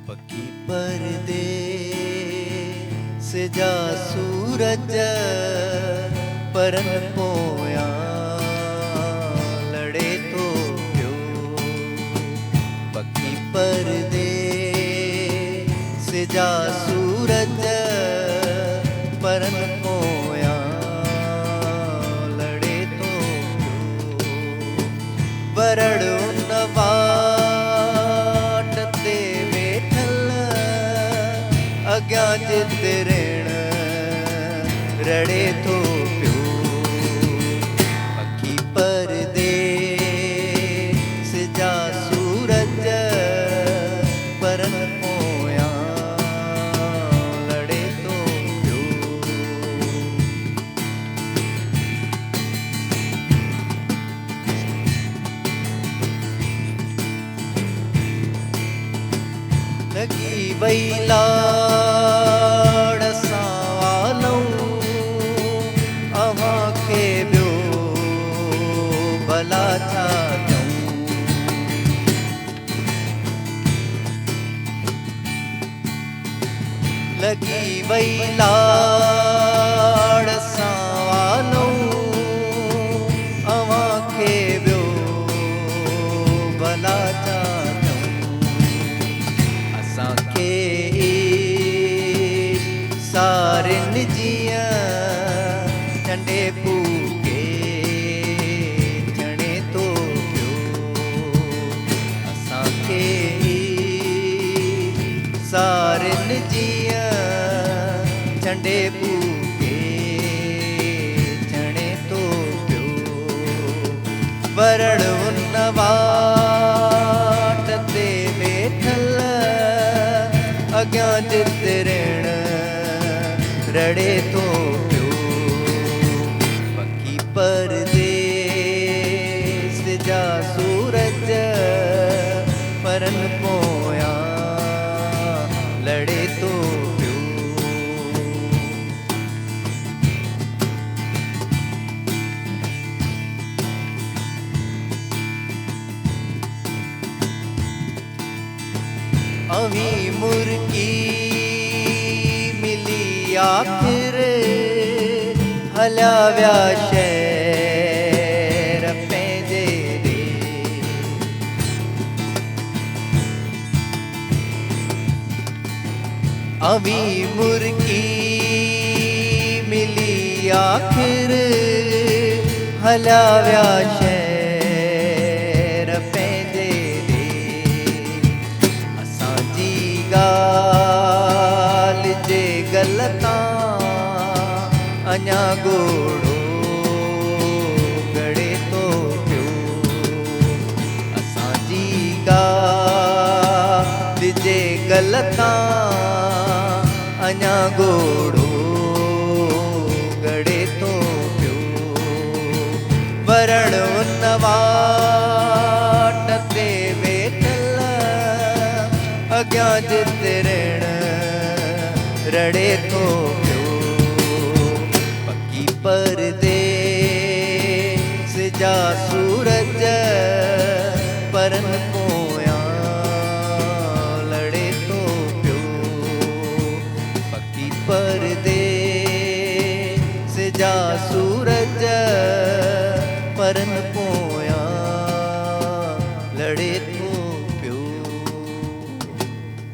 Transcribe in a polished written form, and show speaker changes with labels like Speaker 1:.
Speaker 1: पक्की परदेस जा सूरज परन पोया लड़े तो प्यो। पक्की परदेस जा सूरज परन पोया लड़े तो प्यो। वरड़ नवाट ते वेठल अग्या जित रेण रड़े तो प्यो। पक्की परदेस जा सूरज परन पोया लड़े तो प्यो। लगी वई लाड़ सावालूं अवां खे ॿियो भला छा चऊं। लगी वई लाड़ सावालूं अवां खे ॿियो भला छा चऊं। असांखे सारिन जियां चंडे फूके चणे तो पियो। असांखे सारिन जियां चंडे फूके चणे तो पियो। वरड़ उन वाट ते वेठल अग्या जित रेण रड़े तो प्यो। पक्की परदेस जा सूरज परन पोया लड़े तो प्यो। अवी मुर्गी मिली आखिर हल्या व्या शहर पंहिंजे रे। अवी मुर्गी मिली आखिर हल्या व्या शहर पंहिंजे रे। असांजी ॻाल्हि जे गलतां अञा घोड़ो गड़े तो पियो। असांजी ॻाल्हि जे गलतां अञा घोड़ो गड़े तो पियो। वरड़ उन वाट ते वेठल अग्या जित रेण रड़े तो